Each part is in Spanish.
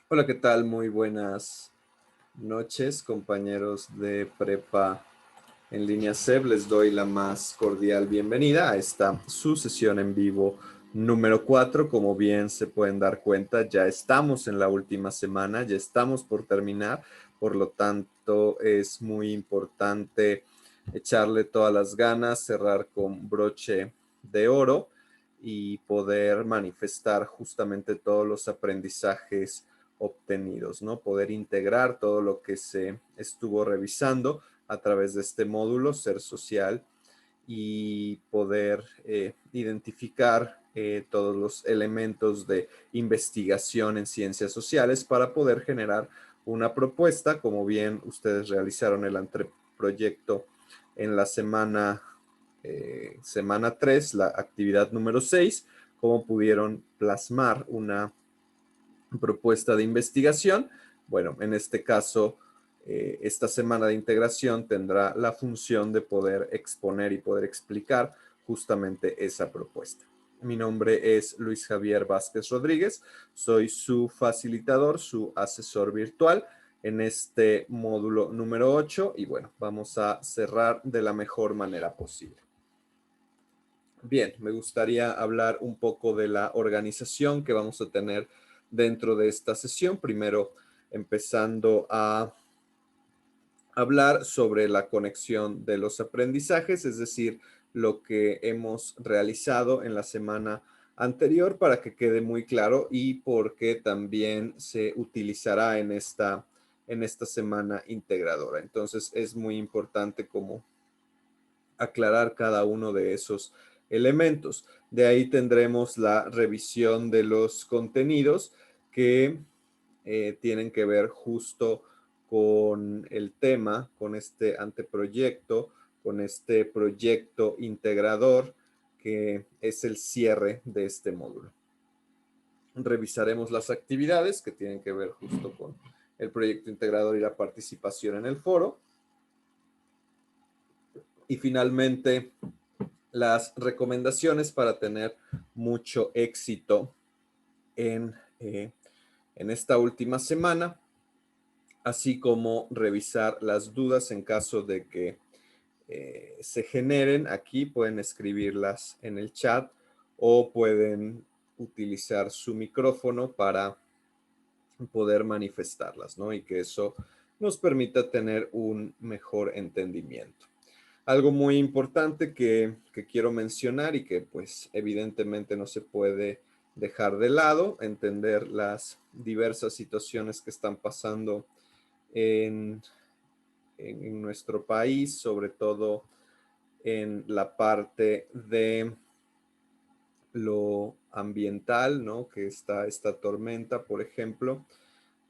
Hola, ¿qué tal? Muy buenas noches, compañeros de Prepa en línea SEB. Les doy la más cordial bienvenida a esta su sesión en vivo número 4. Como bien se pueden dar cuenta, ya estamos en la última semana, ya estamos por terminar. Por lo tanto, es muy importante echarle todas las ganas, cerrar con broche de oro y poder manifestar justamente todos los aprendizajes obtenidos, ¿no? Poder integrar todo lo que se estuvo revisando a través de este módulo, ser social, y poder identificar todos los elementos de investigación en ciencias sociales para poder generar una propuesta, como bien ustedes realizaron el anteproyecto en la semana 3, la actividad número 6, cómo pudieron plasmar una propuesta de investigación. Bueno, en este caso, esta semana de integración tendrá la función de poder exponer y poder explicar justamente esa propuesta. Mi nombre es Luis Javier Vázquez Rodríguez, soy su facilitador, su asesor virtual en este módulo número 8 y bueno, vamos a cerrar de la mejor manera posible. Bien, me gustaría hablar un poco de la organización que vamos a tener dentro de esta sesión. Primero, empezando a hablar sobre la conexión de los aprendizajes, es decir, lo que hemos realizado en la semana anterior para que quede muy claro y porque también se utilizará en esta semana integradora. Entonces, es muy importante como aclarar cada uno de esos elementos. De ahí tendremos la revisión de los contenidos que tienen que ver justo con el tema, con este anteproyecto, con este proyecto integrador que es el cierre de este módulo. Revisaremos las actividades que tienen que ver justo con el proyecto integrador y la participación en el foro. Y finalmente, las recomendaciones para tener mucho éxito en, eh, en esta última semana, así como revisar las dudas en caso de que se generen. Aquí pueden escribirlas en el chat o pueden utilizar su micrófono para poder manifestarlas, ¿no? Y que eso nos permita tener un mejor entendimiento. Algo muy importante que quiero mencionar y que pues evidentemente no se puede dejar de lado, entender las diversas situaciones que están pasando en, en nuestro país, sobre todo en la parte de lo ambiental, ¿no? Que está esta tormenta, por ejemplo,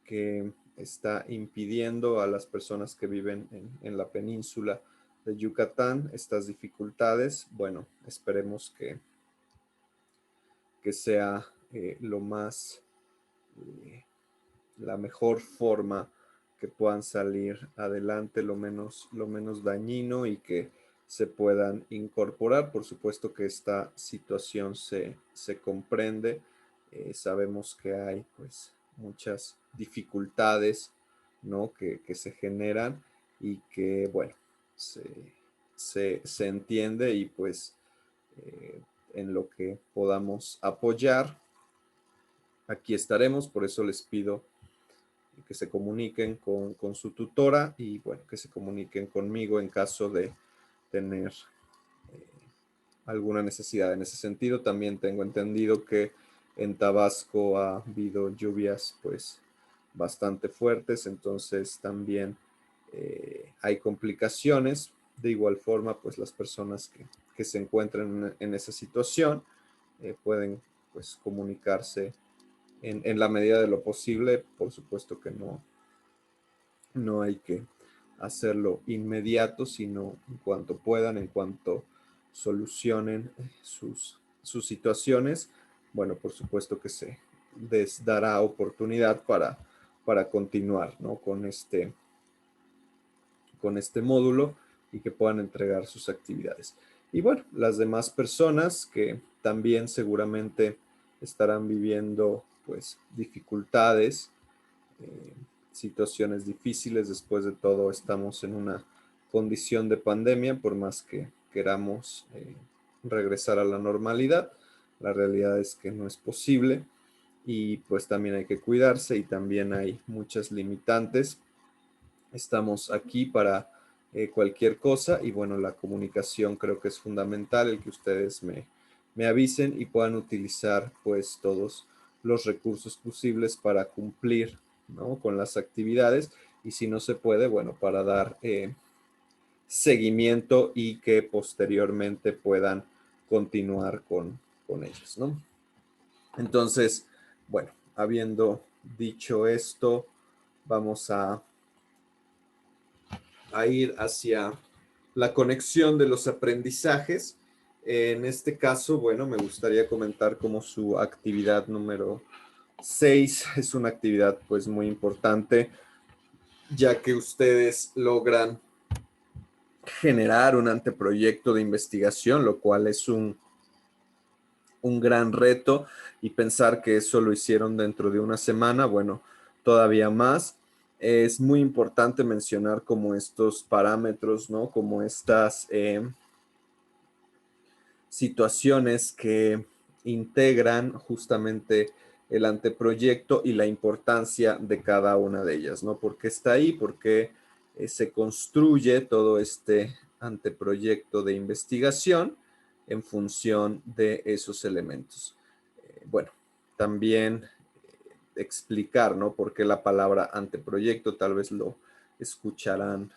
que está impidiendo a las personas que viven en la península de Yucatán estas dificultades. Bueno, esperemos que sea lo más, eh, la mejor forma que puedan salir adelante, lo menos dañino y que se puedan incorporar. Por supuesto que esta situación se comprende. Sabemos que hay pues muchas dificultades, ¿no? que se generan y que, bueno, se entiende y pues eh, en lo que podamos apoyar, aquí estaremos. Por eso les pido que se comuniquen con su tutora y bueno, que se comuniquen conmigo en caso de tener eh, alguna necesidad. En ese sentido, también tengo entendido que en Tabasco ha habido lluvias pues bastante fuertes, entonces también hay complicaciones. De igual forma, pues las personas que se encuentran en esa situación pueden pues comunicarse en la medida de lo posible. Por supuesto que no hay que hacerlo inmediato, sino en cuanto puedan, en cuanto solucionen sus situaciones. Bueno, por supuesto que se les dará oportunidad para continuar, ¿no? con este módulo y que puedan entregar sus actividades. Y bueno, las demás personas que también seguramente estarán viviendo pues dificultades situaciones difíciles. Después de todo, estamos en una condición de pandemia, por más que queramos regresar a la normalidad. La realidad es que no es posible y pues también hay que cuidarse y también hay muchas limitantes. Estamos aquí para cualquier cosa y bueno, la comunicación creo que es fundamental, el que ustedes me avisen y puedan utilizar pues todos los recursos posibles para cumplir, ¿no?, con las actividades y si no se puede, bueno, para dar seguimiento y que posteriormente puedan continuar con ellos, ¿no? Entonces, bueno, habiendo dicho esto, vamos a ir hacia la conexión de los aprendizajes. En este caso, bueno, me gustaría comentar como su actividad número 6 es una actividad pues muy importante, ya que ustedes logran generar un anteproyecto de investigación, lo cual es un gran reto, y pensar que eso lo hicieron dentro de una semana, bueno, todavía más. Es muy importante mencionar como estos parámetros, ¿no? Como estas situaciones que integran justamente el anteproyecto y la importancia de cada una de ellas, ¿no? ¿Por qué está ahí? ¿Por qué se construye todo este anteproyecto de investigación en función de esos elementos? Bueno, también explicar, ¿no? Por qué la palabra anteproyecto, tal vez lo escucharán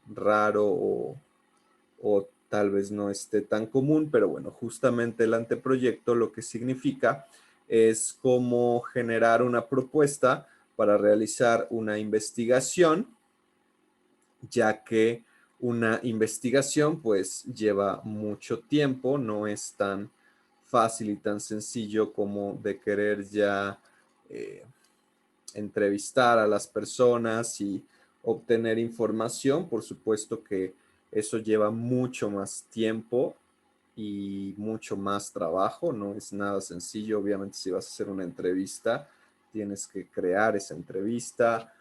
raro o tal vez no esté tan común, pero bueno, justamente el anteproyecto lo que significa es cómo generar una propuesta para realizar una investigación, ya que una investigación pues lleva mucho tiempo, no es tan fácil y tan sencillo como de querer ya eh, entrevistar a las personas y obtener información. Por supuesto que eso lleva mucho más tiempo y mucho más trabajo, no es nada sencillo. Obviamente, si vas a hacer una entrevista, tienes que crear esa entrevista,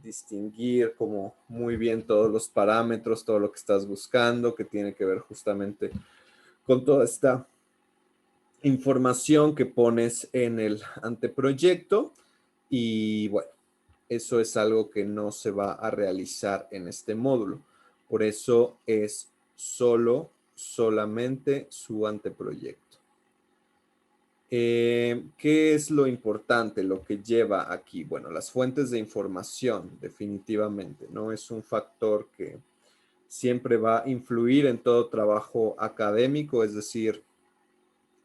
distinguir como muy bien todos los parámetros, todo lo que estás buscando, que tiene que ver justamente con toda esta información que pones en el anteproyecto. Y bueno, eso es algo que no se va a realizar en este módulo. Por eso es solamente su anteproyecto. ¿Qué es lo importante, lo que lleva aquí? Bueno, las fuentes de información, definitivamente, ¿no? Es un factor que siempre va a influir en todo trabajo académico, es decir,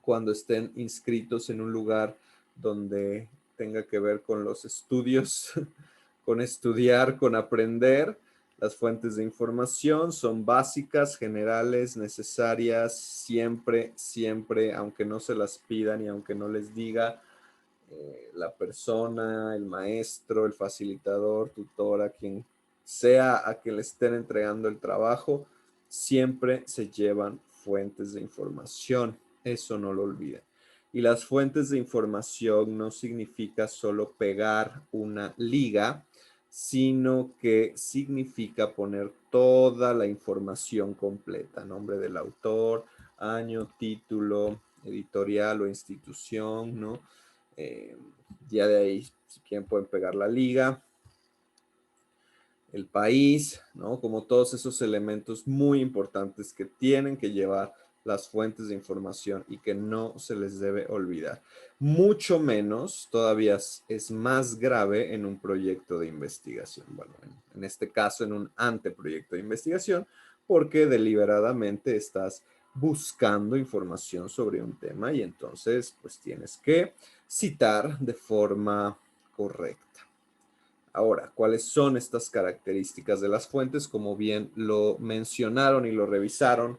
cuando estén inscritos en un lugar donde tenga que ver con los estudios, con estudiar, con aprender. Las fuentes de información son básicas, generales, necesarias, siempre, siempre, aunque no se las pidan y aunque no les diga la persona, el maestro, el facilitador, tutora, quien sea a quien le estén entregando el trabajo, siempre se llevan fuentes de información. Eso no lo olviden. Y las fuentes de información no significa solo pegar una liga, sino que significa poner toda la información completa, nombre del autor, año, título, editorial o institución, ¿no? Eh, ya de ahí, si quieren, pueden pegar la liga, el país, ¿no? Como todos esos elementos muy importantes que tienen que llevar las fuentes de información y que no se les debe olvidar. Mucho menos, todavía es más grave en un proyecto de investigación. Bueno, en este caso, en un anteproyecto de investigación, porque deliberadamente estás buscando información sobre un tema y entonces pues tienes que citar de forma correcta. Ahora, ¿cuáles son estas características de las fuentes? Como bien lo mencionaron y lo revisaron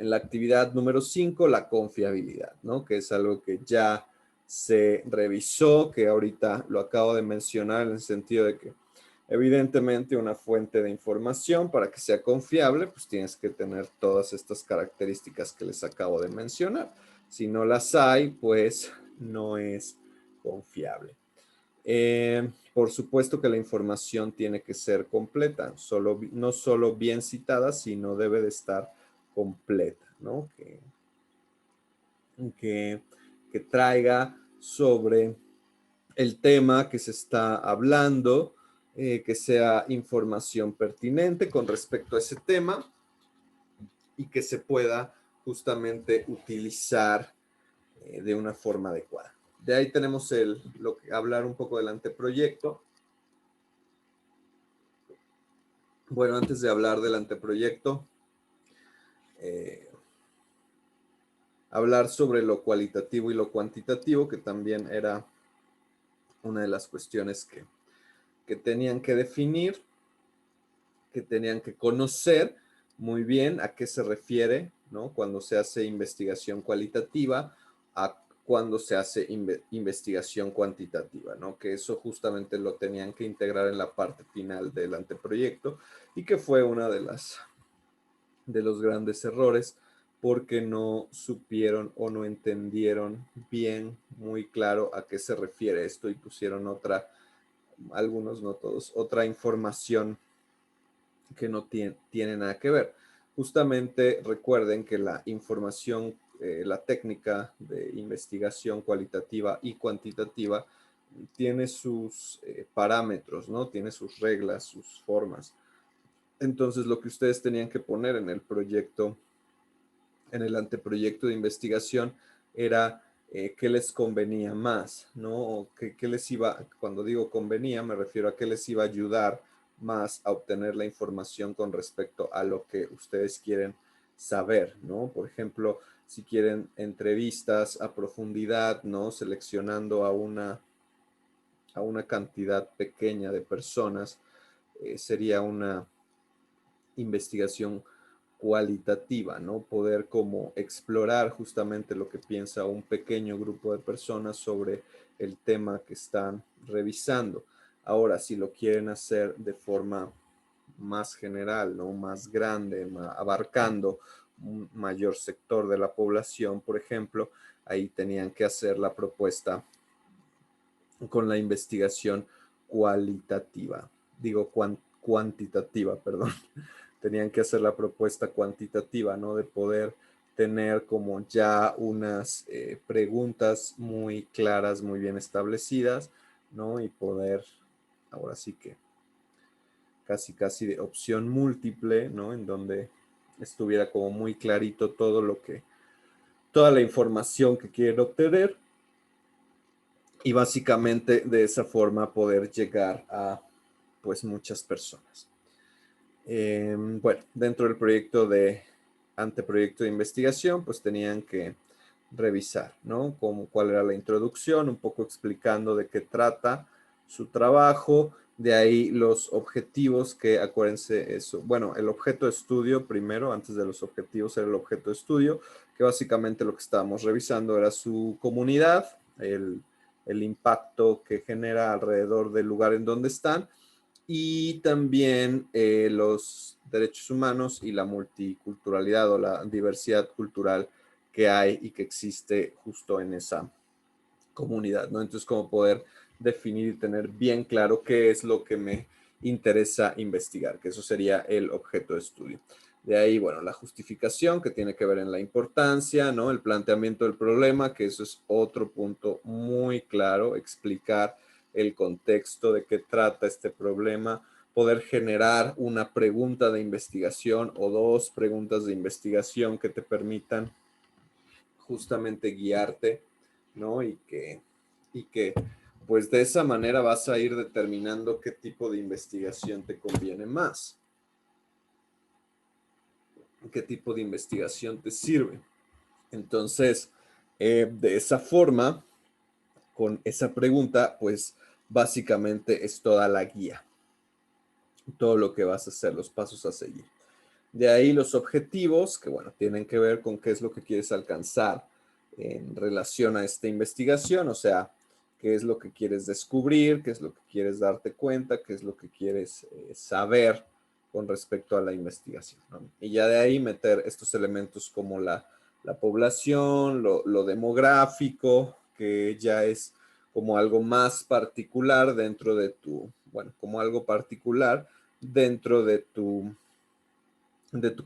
en la actividad número 5, la confiabilidad, ¿no? Que es algo que ya se revisó, que ahorita lo acabo de mencionar en el sentido de que evidentemente una fuente de información para que sea confiable, pues tienes que tener todas estas características que les acabo de mencionar. Si no las hay, pues no es confiable. Por supuesto que la información tiene que ser completa, no solo bien citada, sino debe de estar completa, ¿no? Que, que traiga sobre el tema que se está hablando, que sea información pertinente con respecto a ese tema y que se pueda justamente utilizar de una forma adecuada. De ahí tenemos hablar un poco del anteproyecto. Bueno, antes de hablar del anteproyecto, hablar sobre lo cualitativo y lo cuantitativo, que también era una de las cuestiones que tenían que definir, que tenían que conocer muy bien a qué se refiere, ¿no? Cuando se hace investigación cualitativa, a cuando se hace investigación cuantitativa, ¿no? Que eso justamente lo tenían que integrar en la parte final del anteproyecto y que fue una de los grandes errores porque no supieron o no entendieron bien, muy claro a qué se refiere esto y pusieron algunos, no todos, otra información que no tiene nada que ver. Justamente recuerden que la información, la técnica de investigación cualitativa y cuantitativa tiene sus parámetros, ¿no? Tiene sus reglas, sus formas. Entonces, lo que ustedes tenían que poner en el proyecto, en el anteproyecto de investigación, era qué les convenía más, ¿no? O qué les iba, cuando digo convenía, me refiero a qué les iba a ayudar más a obtener la información con respecto a lo que ustedes quieren saber, ¿no? Por ejemplo, si quieren entrevistas a profundidad, ¿no? Seleccionando a una cantidad pequeña de personas, sería una investigación cualitativa, ¿no? Poder como explorar justamente lo que piensa un pequeño grupo de personas sobre el tema que están revisando. Ahora, si lo quieren hacer de forma más general, ¿no? Más grande, abarcando un mayor sector de la población, por ejemplo, ahí tenían que hacer la propuesta con la investigación cualitativa, digo cuantitativa, perdón. Tenían que hacer la propuesta cuantitativa, ¿no? De poder tener como ya unas preguntas muy claras, muy bien establecidas, ¿no? Y poder, ahora sí que casi de opción múltiple, ¿no? En donde estuviera como muy clarito toda la información que quieren obtener y básicamente de esa forma poder llegar a pues muchas personas. Bueno, dentro del proyecto anteproyecto de investigación, pues tenían que revisar, ¿no? Cuál era la introducción, un poco explicando de qué trata su trabajo, de ahí los objetivos que acuérdense eso, bueno, el objeto de estudio primero, antes de los objetivos era el objeto de estudio, que básicamente lo que estábamos revisando era su comunidad, el impacto que genera alrededor del lugar en donde están, y también los derechos humanos y la multiculturalidad o la diversidad cultural que hay y que existe justo en esa comunidad, ¿no? Entonces, como poder definir y tener bien claro qué es lo que me interesa investigar, que eso sería el objeto de estudio. De ahí, bueno, la justificación que tiene que ver en la importancia, ¿no? El planteamiento del problema, que eso es otro punto muy claro, explicar el contexto de qué trata este problema, poder generar una pregunta de investigación o dos preguntas de investigación que te permitan justamente guiarte, ¿no? Y que pues de esa manera vas a ir determinando qué tipo de investigación te conviene más, qué tipo de investigación te sirve. Entonces, de esa forma, con esa pregunta, pues básicamente es toda la guía, todo lo que vas a hacer, los pasos a seguir. De ahí los objetivos, que bueno, tienen que ver con qué es lo que quieres alcanzar en relación a esta investigación, o sea, qué es lo que quieres descubrir, qué es lo que quieres darte cuenta, qué es lo que quieres saber con respecto a la investigación, ¿no? Y ya de ahí meter estos elementos como la población, lo demográfico, que ya es como algo más particular dentro de tu, bueno, como algo particular dentro de tu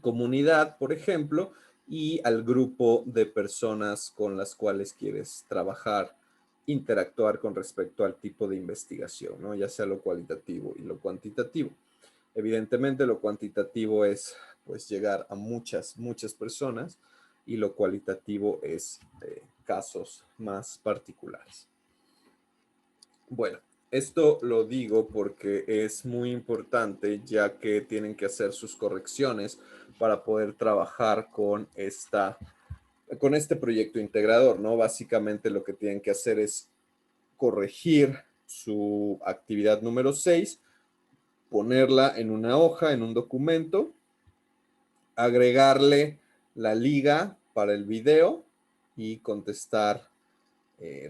comunidad, por ejemplo, y al grupo de personas con las cuales quieres trabajar, interactuar con respecto al tipo de investigación, ¿no? Ya sea lo cualitativo y lo cuantitativo. Evidentemente, lo cuantitativo es, pues, llegar a muchas, muchas personas y lo cualitativo es casos más particulares. Bueno, esto lo digo porque es muy importante ya que tienen que hacer sus correcciones para poder trabajar con este proyecto integrador, ¿no? Básicamente lo que tienen que hacer es corregir su actividad número 6, ponerla en una hoja, en un documento, agregarle la liga para el video y contestar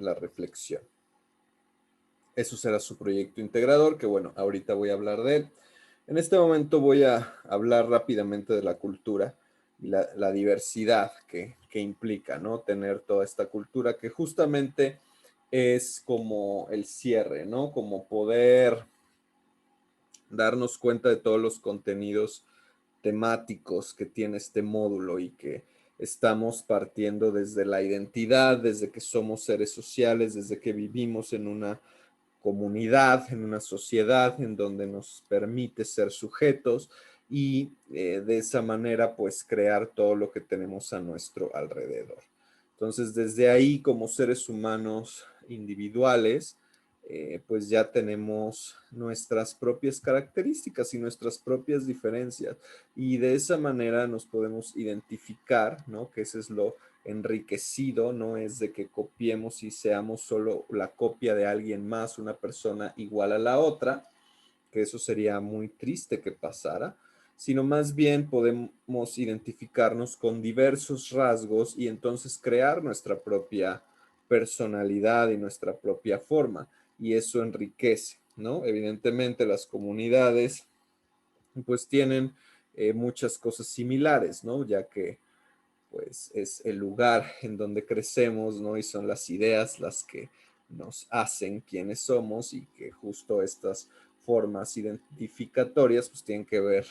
la reflexión. Eso será su proyecto integrador, que bueno, ahorita voy a hablar de él. En este momento voy a hablar rápidamente de la cultura y la diversidad que implica, ¿no? Tener toda esta cultura que justamente es como el cierre, ¿no? Como poder darnos cuenta de todos los contenidos temáticos que tiene este módulo y que estamos partiendo desde la identidad, desde que somos seres sociales, desde que vivimos en una comunidad, en una sociedad en donde nos permite ser sujetos y de esa manera pues crear todo lo que tenemos a nuestro alrededor. Entonces desde ahí como seres humanos individuales, pues ya tenemos nuestras propias características y nuestras propias diferencias y de esa manera nos podemos identificar, ¿no? Que ese es lo enriquecido, no es de que copiemos y seamos solo la copia de alguien más, una persona igual a la otra, que eso sería muy triste que pasara, sino más bien podemos identificarnos con diversos rasgos y entonces crear nuestra propia personalidad y nuestra propia forma, y eso enriquece, ¿no? Evidentemente las comunidades pues tienen muchas cosas similares, ¿no? Ya que pues es el lugar en donde crecemos, ¿no? Y son las ideas las que nos hacen quienes somos y que justo estas formas identificatorias pues tienen que ver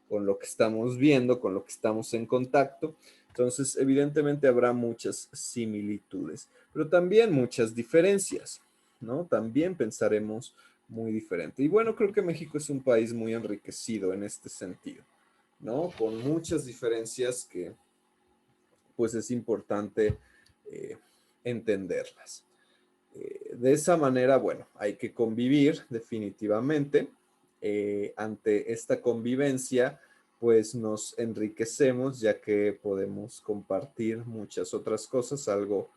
con lo que estamos viendo, con lo que estamos en contacto. Entonces, evidentemente habrá muchas similitudes, pero también muchas diferencias, ¿no? También pensaremos muy diferente. Y bueno, creo que México es un país muy enriquecido en este sentido, ¿no? Con muchas diferencias que pues es importante eh, entenderlas. De esa manera, bueno, hay que convivir definitivamente. Ante esta convivencia, pues nos enriquecemos ya que podemos compartir muchas otras cosas, algo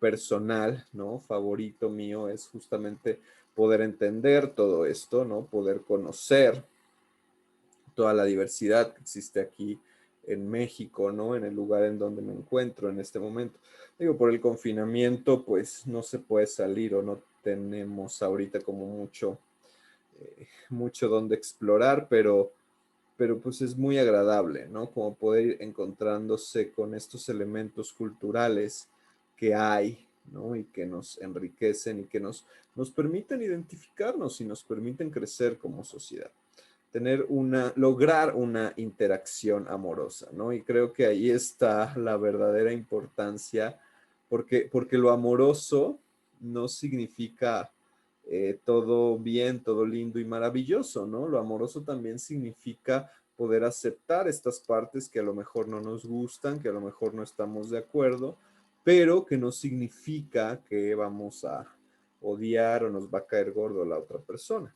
personal, ¿no? Favorito mío es justamente poder entender todo esto, ¿no? Poder conocer toda la diversidad que existe aquí en México, ¿no? En el lugar en donde me encuentro en este momento. Digo, por el confinamiento, pues no se puede salir o no tenemos ahorita como mucho donde explorar, pero pues es muy agradable, ¿no? Como poder ir encontrándose con estos elementos culturales que hay, ¿no? Y que nos enriquecen y que nos permiten identificarnos y nos permiten crecer como sociedad, lograr una interacción amorosa, ¿no? Y creo que ahí está la verdadera importancia, porque lo amoroso no significa todo bien, todo lindo y maravilloso, ¿no? Lo amoroso también significa poder aceptar estas partes que a lo mejor no nos gustan, que a lo mejor no estamos de acuerdo, pero que no significa que vamos a odiar o nos va a caer gordo la otra persona,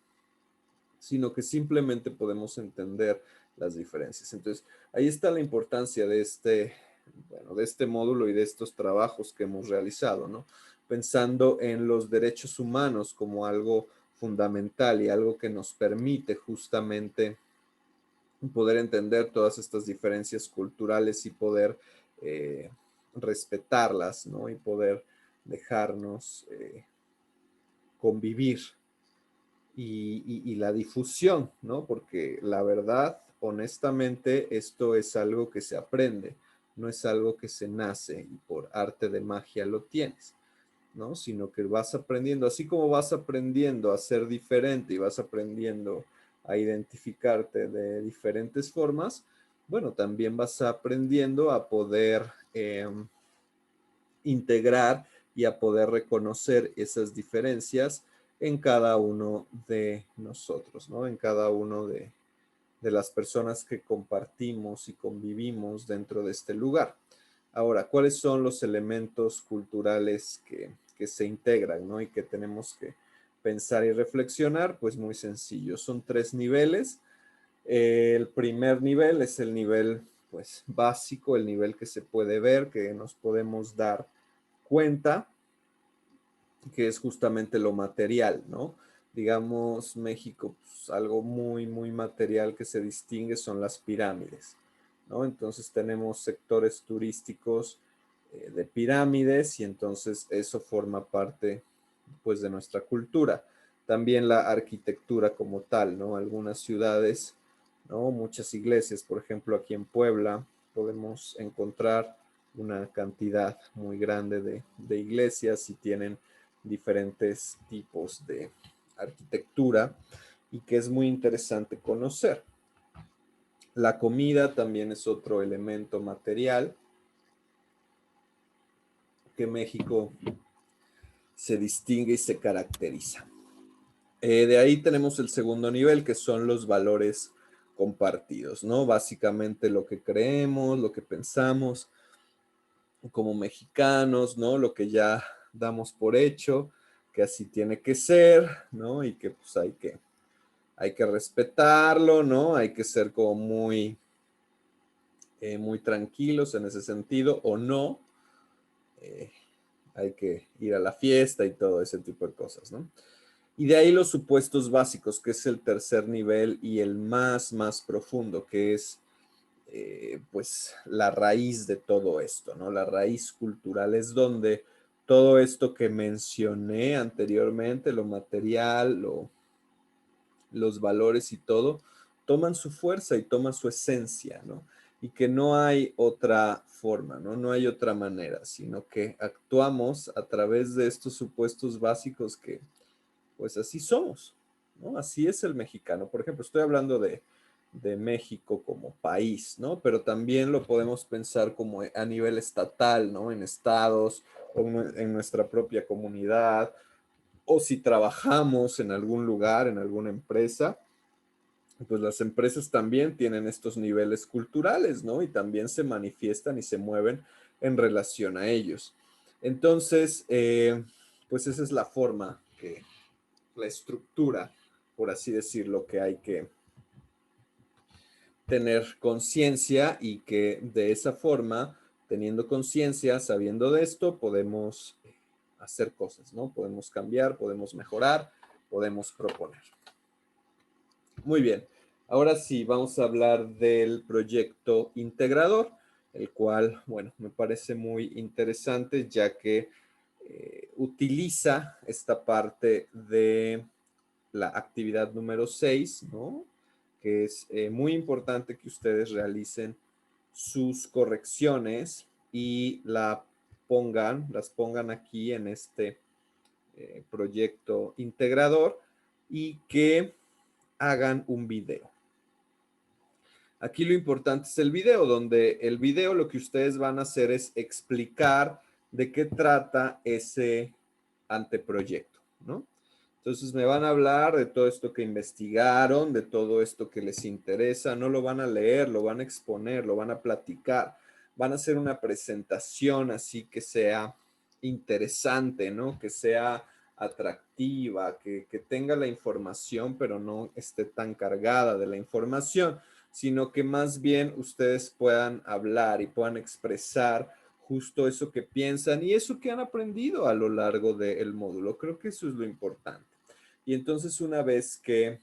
sino que simplemente podemos entender las diferencias. Entonces, ahí está la importancia de bueno, de este módulo y de estos trabajos que hemos realizado, ¿no? Pensando en los derechos humanos como algo fundamental y algo que nos permite justamente poder entender todas estas diferencias culturales y poder eh, respetarlas, ¿no? Y poder dejarnos convivir y la difusión, ¿no? Porque la verdad, honestamente, esto es algo que se aprende, no es algo que se nace y por arte de magia lo tienes. ¿no? Sino que vas aprendiendo, así como vas aprendiendo a ser diferente y vas aprendiendo a identificarte de diferentes formas, bueno, también vas aprendiendo a poder integrar y a poder reconocer esas diferencias en cada uno de nosotros, ¿no? En cada uno de las personas que compartimos y convivimos dentro de este lugar. Ahora, ¿cuáles son los elementos culturales que se integran, ¿no? Y que tenemos que pensar y reflexionar? Pues muy sencillo, son 3 niveles. El primer nivel es el nivel, pues, básico, el nivel que se puede ver, que nos podemos dar cuenta, que es justamente lo material, ¿no? Digamos, México, pues, algo muy, muy material que se distingue son las pirámides, ¿no? Entonces tenemos sectores turísticos de pirámides y entonces eso forma parte, pues, de nuestra cultura. También la arquitectura como tal, ¿no? Algunas ciudades, ¿no? Muchas iglesias, por ejemplo, aquí en Puebla podemos encontrar una cantidad muy grande de iglesias y tienen diferentes tipos de arquitectura y que es muy interesante conocer. La comida también es otro elemento material que México se distingue y se caracteriza. De ahí tenemos el segundo nivel, que son los valores compartidos, ¿no? Básicamente lo que creemos, lo que pensamos como mexicanos, ¿no? Lo que ya damos por hecho, que así tiene que ser, ¿no? Y que pues hay que respetarlo, ¿no? Hay que ser como muy tranquilos en ese sentido, o no. Eh, Hay que ir a la fiesta y todo ese tipo de cosas, ¿no? Y de ahí los supuestos básicos, que es el tercer nivel y el más profundo, que es pues la raíz de todo esto, ¿no? La raíz cultural es donde todo esto que mencioné anteriormente, lo material, los valores y todo, toman su fuerza y toman su esencia, ¿no? Y que no hay otra forma, ¿no? No hay otra manera, sino que actuamos a través de estos supuestos básicos que, pues así somos, ¿no? Así es el mexicano. Por ejemplo, estoy hablando de México como país, ¿no? Pero también lo podemos pensar como a nivel estatal, ¿no? En estados o en nuestra propia comunidad, o si trabajamos en algún lugar, en alguna empresa, pues las empresas también tienen estos niveles culturales, ¿no? Y también se manifiestan y se mueven en relación a ellos. Entonces, pues esa es la forma que, la estructura, por así decirlo, que hay que tener conciencia y que de esa forma, teniendo conciencia, sabiendo de esto, podemos hacer cosas, ¿no? Podemos cambiar, podemos mejorar, podemos proponer. Muy bien, ahora sí, vamos a hablar del proyecto integrador, el cual, bueno, me parece muy interesante ya que utiliza esta parte de la actividad número 6, ¿no? Que es muy importante que ustedes realicen sus correcciones y las pongan aquí en este proyecto integrador y que hagan un video. Aquí lo importante es el video, donde el video lo que ustedes van a hacer es explicar de qué trata ese anteproyecto, ¿no? Entonces me van a hablar de todo esto que investigaron, de todo esto que les interesa, no lo van a leer, lo van a exponer, lo van a platicar, van a hacer una presentación así que sea interesante, ¿no? Que sea atractiva, que tenga la información, pero no esté tan cargada de la información, sino que más bien ustedes puedan hablar y puedan expresar justo eso que piensan y eso que han aprendido a lo largo del módulo. Creo que eso es lo importante. Y entonces una vez que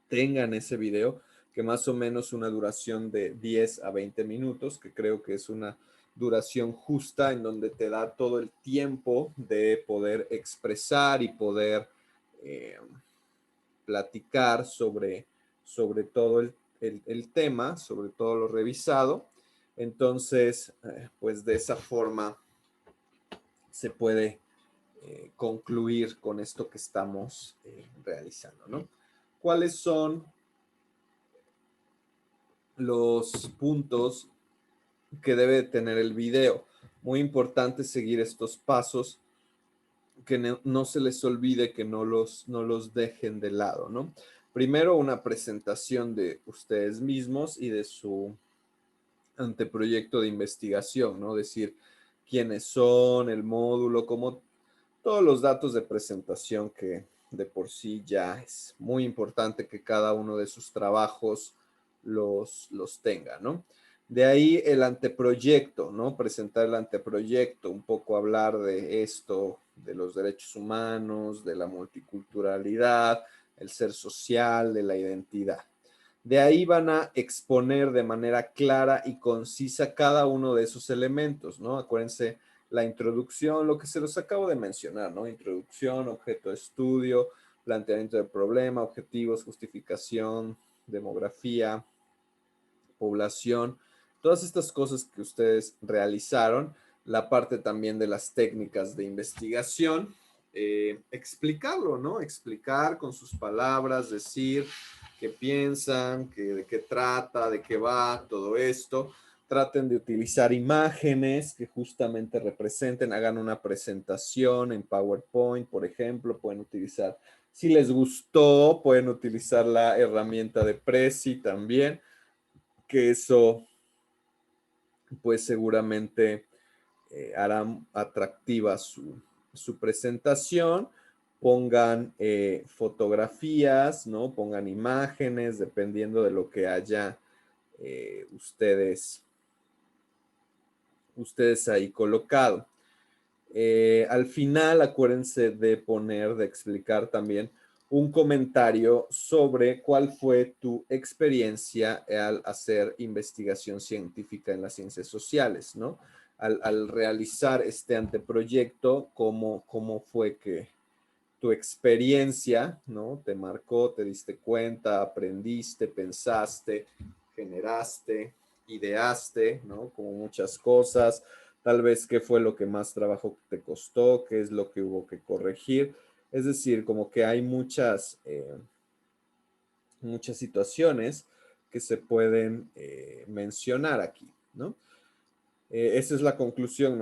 tengan ese video, que más o menos una duración de 10 a 20 minutos, que creo que es una duración justa en donde te da todo el tiempo de poder expresar y poder eh, platicar sobre todo el tema, sobre todo lo revisado. Entonces, pues de esa forma se puede concluir con esto que estamos realizando, ¿no? ¿Cuáles son los puntos que debe tener el video? Muy importante seguir estos pasos, que no se les olvide, que no los dejen de lado, ¿no? Primero, una presentación de ustedes mismos y de su anteproyecto de investigación, ¿no? Decir quiénes son, el módulo, como todos los datos de presentación, que de por sí ya es muy importante que cada uno de sus trabajos los tenga, ¿no? De ahí el anteproyecto, ¿no? Presentar el anteproyecto, un poco hablar de esto, de los derechos humanos, de la multiculturalidad, el ser social, de la identidad. De ahí van a exponer de manera clara y concisa cada uno de esos elementos, ¿no? Acuérdense, la introducción, lo que se los acabo de mencionar, ¿no? Introducción, objeto de estudio, planteamiento del problema, objetivos, justificación, demografía, población, todas estas cosas que ustedes realizaron, la parte también de las técnicas de investigación, explicarlo, ¿no? Explicar con sus palabras, decir qué piensan, de qué trata, de qué va todo esto. Traten de utilizar imágenes que justamente representen, hagan una presentación en PowerPoint, por ejemplo, pueden utilizar, si les gustó, pueden utilizar la herramienta de Prezi también, que eso pues seguramente hará atractiva su presentación. Pongan fotografías, ¿no? Pongan imágenes, dependiendo de lo que haya ustedes ahí colocado. Al final, acuérdense de de explicar también un comentario sobre cuál fue tu experiencia al hacer investigación científica en las ciencias sociales, ¿no? Al realizar este anteproyecto, cómo fue que tu experiencia, ¿no? Te marcó, te diste cuenta, aprendiste, pensaste, generaste, ideaste, ¿no? Como muchas cosas. Tal vez qué fue lo que más trabajo te costó, qué es lo que hubo que corregir. Es decir, como que hay muchas situaciones que se pueden mencionar aquí, ¿no? Esa es la conclusión,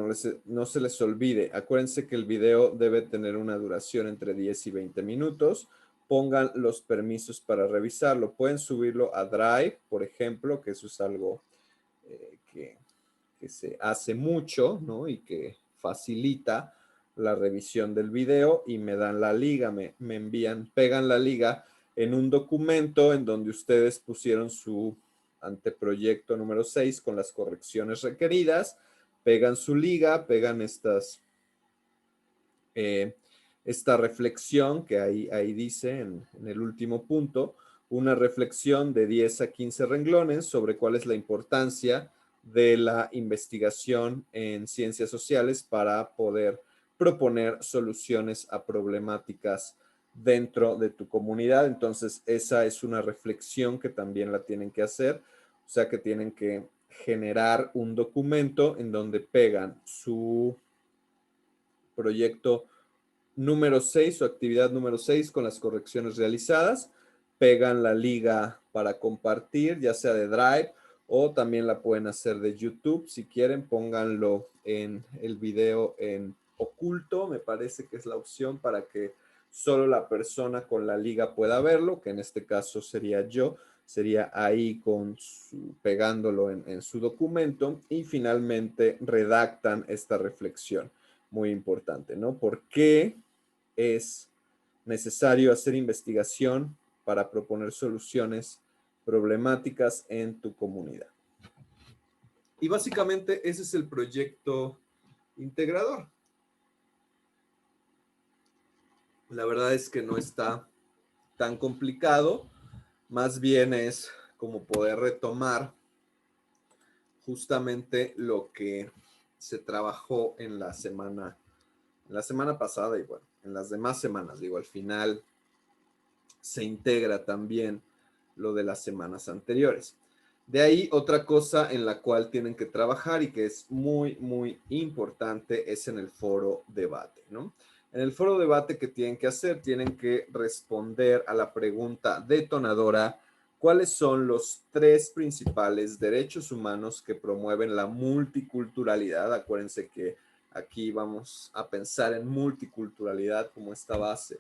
no se les olvide. Acuérdense que el video debe tener una duración entre 10 y 20 minutos. Pongan los permisos para revisarlo. Pueden subirlo a Drive, por ejemplo, que eso es algo que se hace mucho, ¿no? Y que facilita la revisión del video, y me dan la liga, me envían, pegan la liga en un documento en donde ustedes pusieron su anteproyecto número 6 con las correcciones requeridas, pegan su liga, pegan esta reflexión que ahí dice en el último punto, una reflexión de 10 a 15 renglones sobre cuál es la importancia de la investigación en ciencias sociales para poder proponer soluciones a problemáticas dentro de tu comunidad. Entonces, esa es una reflexión que también la tienen que hacer, o sea que tienen que generar un documento en donde pegan su proyecto número 6 o actividad número 6 con las correcciones realizadas, pegan la liga para compartir, ya sea de Drive o también la pueden hacer de YouTube. Si quieren, pónganlo en el video en oculto, me parece que es la opción para que solo la persona con la liga pueda verlo, que en este caso sería yo, sería ahí pegándolo en su documento, y finalmente redactan esta reflexión. Muy importante, ¿no? ¿Por qué es necesario hacer investigación para proponer soluciones problemáticas en tu comunidad? Y básicamente ese es el proyecto integrador. La verdad es que no está tan complicado, más bien es como poder retomar justamente lo que se trabajó en la semana pasada, y bueno, en las demás semanas, digo, al final se integra también lo de las semanas anteriores. De ahí otra cosa en la cual tienen que trabajar y que es muy, muy importante es en el foro debate, ¿no? En el foro debate, ¿qué tienen que hacer? Tienen que responder a la pregunta detonadora: ¿cuáles son los tres principales derechos humanos que promueven la multiculturalidad? Acuérdense que aquí vamos a pensar en multiculturalidad como esta base,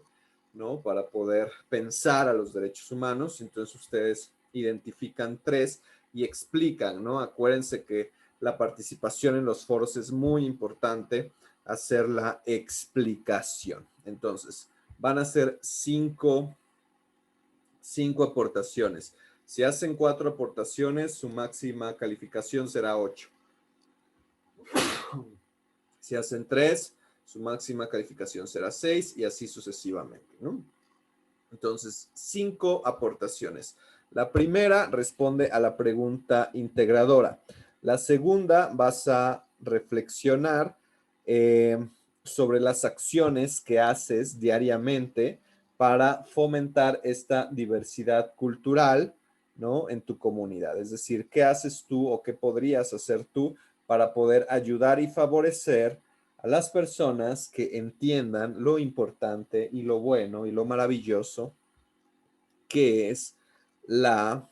¿no? Para poder pensar a los derechos humanos. Entonces ustedes identifican tres y explican, ¿no? Acuérdense que la participación en los foros es muy importante, hacer la explicación. Entonces, van a ser cinco aportaciones. Si hacen 4 aportaciones, su máxima calificación será 8. Si hacen 3, su máxima calificación será 6 y así sucesivamente, ¿no? Entonces, 5 aportaciones. La primera responde a la pregunta integradora. La segunda, vas a reflexionar sobre las acciones que haces diariamente para fomentar esta diversidad cultural, ¿no? En tu comunidad. Es decir, ¿qué haces tú o qué podrías hacer tú para poder ayudar y favorecer a las personas que entiendan lo importante y lo bueno y lo maravilloso que es la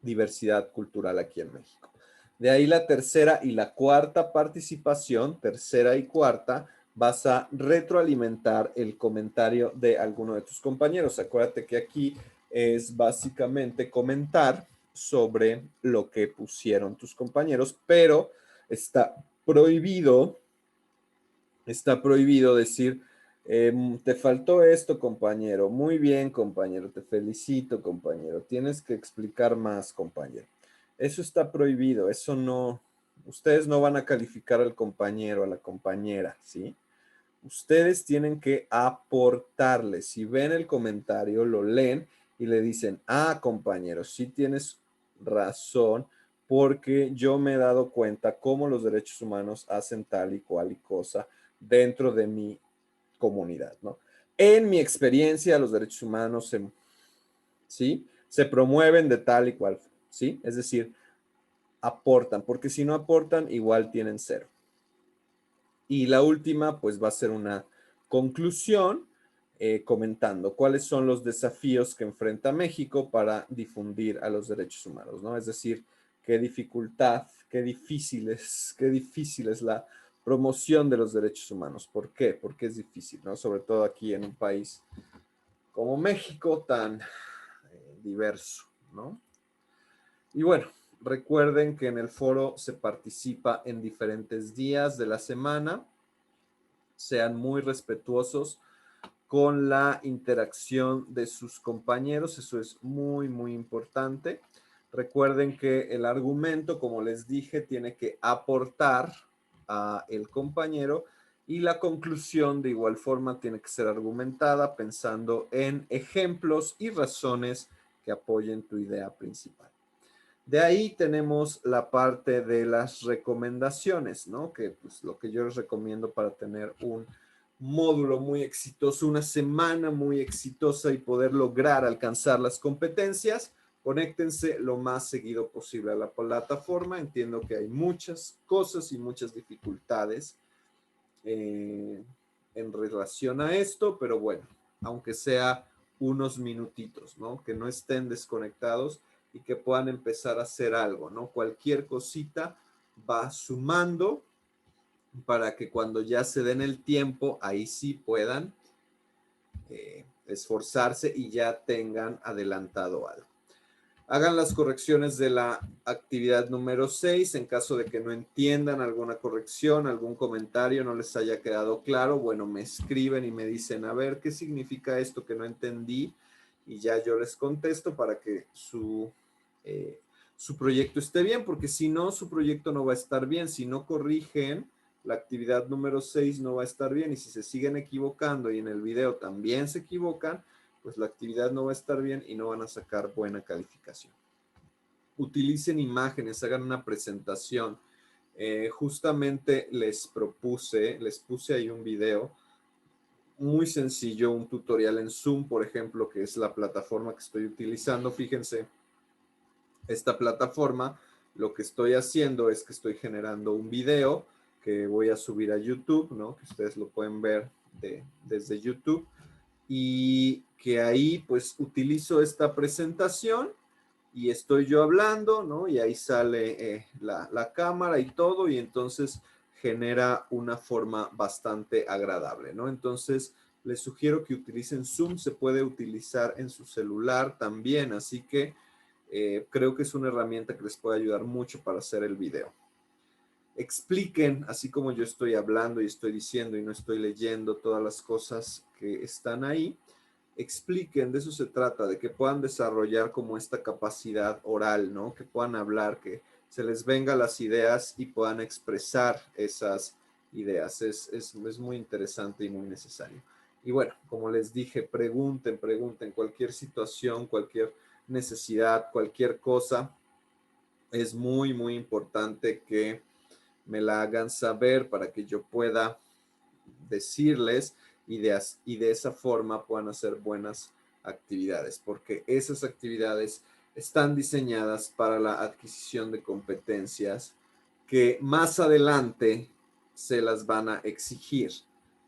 diversidad cultural aquí en México? De ahí la tercera y la cuarta participación, tercera y cuarta, vas a retroalimentar el comentario de alguno de tus compañeros. Acuérdate que aquí es básicamente comentar sobre lo que pusieron tus compañeros, pero está prohibido decir, te faltó esto, compañero. Muy bien, compañero. Te felicito, compañero. Tienes que explicar más, compañero. Eso está prohibido. Eso no. Ustedes no van a calificar al compañero, a la compañera, ¿sí? Ustedes tienen que aportarle. Si ven el comentario, lo leen y le dicen: ah, compañero, sí tienes razón, porque yo me he dado cuenta cómo los derechos humanos hacen tal y cual y cosa dentro de mi comunidad, ¿no? En mi experiencia, los derechos humanos ¿sí? Se promueven de tal y cual, ¿sí? Es decir, aportan, porque si no aportan, igual tienen cero. Y la última, pues va a ser una conclusión comentando cuáles son los desafíos que enfrenta México para difundir a los derechos humanos, ¿no? Es decir, qué dificultad, qué difícil es la promoción de los derechos humanos. ¿Por qué? Porque es difícil, ¿no? Sobre todo aquí en un país como México tan diverso, ¿no? Y bueno, recuerden que en el foro se participa en diferentes días de la semana. Sean muy respetuosos con la interacción de sus compañeros. Eso es muy, muy importante. Recuerden que el argumento, como les dije, tiene que aportar a el compañero, y la conclusión de igual forma tiene que ser argumentada pensando en ejemplos y razones que apoyen tu idea principal. De ahí tenemos la parte de las recomendaciones, ¿no? Que pues lo que yo les recomiendo para tener un módulo muy exitoso, una semana muy exitosa y poder lograr alcanzar las competencias, conéctense lo más seguido posible a la plataforma. Entiendo que hay muchas cosas y muchas dificultades en relación a esto, pero bueno, aunque sea unos minutitos, ¿no? Que no estén desconectados y que puedan empezar a hacer algo, ¿no? Cualquier cosita va sumando para que cuando ya se den el tiempo, ahí sí puedan esforzarse y ya tengan adelantado algo. Hagan las correcciones de la actividad número 6 en caso de que no entiendan alguna corrección, algún comentario no les haya quedado claro. Bueno, me escriben y me dicen: a ver, ¿qué significa esto que no entendí? Y ya yo les contesto para que su proyecto esté bien, porque si no, su proyecto no va a estar bien. Si no corrigen la actividad número 6, no va a estar bien. Y si se siguen equivocando y en el video también se equivocan, pues la actividad no va a estar bien y no van a sacar buena calificación. Utilicen imágenes, hagan una presentación. Justamente les puse ahí un video muy sencillo, un tutorial en Zoom, por ejemplo, que es la plataforma que estoy utilizando. Fíjense, esta plataforma, lo que estoy haciendo es que estoy generando un video que voy a subir a YouTube, ¿no? Que ustedes lo pueden ver desde YouTube, y que ahí pues utilizo esta presentación y estoy yo hablando, ¿no? Y ahí sale la cámara y todo, y entonces genera una forma bastante agradable, ¿no? Entonces, les sugiero que utilicen Zoom, se puede utilizar en su celular también, así que creo que es una herramienta que les puede ayudar mucho para hacer el video. Expliquen, así como yo estoy hablando y estoy diciendo y no estoy leyendo todas las cosas que están ahí, expliquen, de eso se trata, de que puedan desarrollar como esta capacidad oral, ¿no? Que puedan hablar, que se les vengan las ideas y puedan expresar esas ideas. Es muy interesante y muy necesario. Y bueno, como les dije, pregunten, pregunten, cualquier situación, cualquier necesidad, cualquier cosa, es muy, muy importante que me la hagan saber para que yo pueda decirles y de esa forma puedan hacer buenas actividades, porque esas actividades están diseñadas para la adquisición de competencias que más adelante se las van a exigir,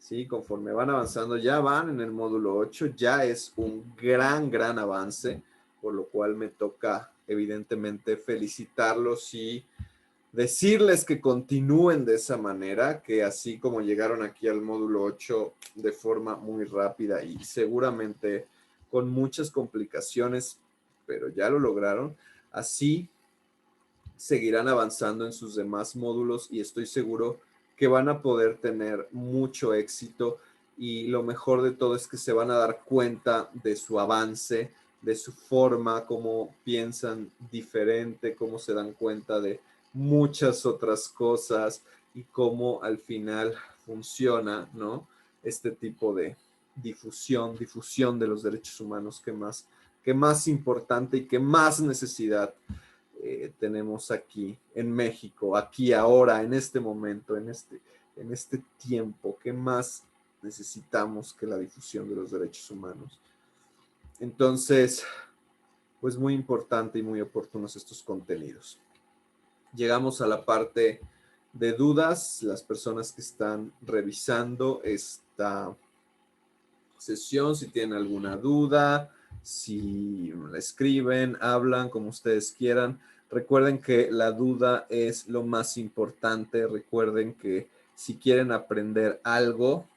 ¿sí? Conforme van avanzando, ya van en el módulo 8, ya es un gran avance, por lo cual me toca evidentemente felicitarlos y decirles que continúen de esa manera, que así como llegaron aquí al módulo 8 de forma muy rápida y seguramente con muchas complicaciones, pero ya lo lograron, así seguirán avanzando en sus demás módulos y estoy seguro que van a poder tener mucho éxito, y lo mejor de todo es que se van a dar cuenta de su avance, de su forma, cómo piensan diferente, cómo se dan cuenta de muchas otras cosas y cómo al final funciona, ¿no? Este tipo de difusión de los derechos humanos que más importante y que más necesidad tenemos aquí en México, aquí ahora, en este momento, en este tiempo, ¿qué más necesitamos que la difusión de los derechos humanos? Entonces, pues muy importante y muy oportunos estos contenidos. Llegamos a la parte de dudas. Las personas que están revisando esta sesión, si tienen alguna duda, si la escriben, hablan, como ustedes quieran. Recuerden que la duda es lo más importante. Recuerden que si quieren aprender algo,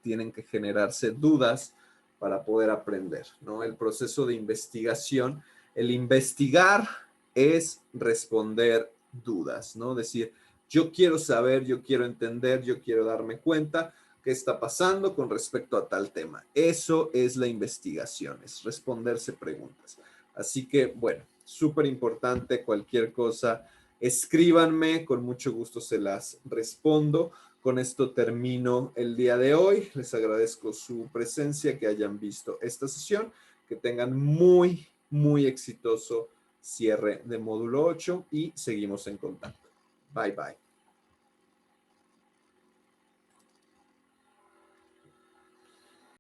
tienen que generarse dudas para poder aprender, ¿no? El proceso de investigación, el investigar es responder dudas, ¿no? Decir, yo quiero saber, yo quiero entender, yo quiero darme cuenta qué está pasando con respecto a tal tema. Eso es la investigación, es responderse preguntas. Así que, bueno, súper importante, cualquier cosa, escríbanme, con mucho gusto se las respondo. Con esto termino el día de hoy. Les agradezco su presencia, que hayan visto esta sesión, que tengan muy exitoso cierre de módulo 8 y seguimos en contacto. Bye, bye.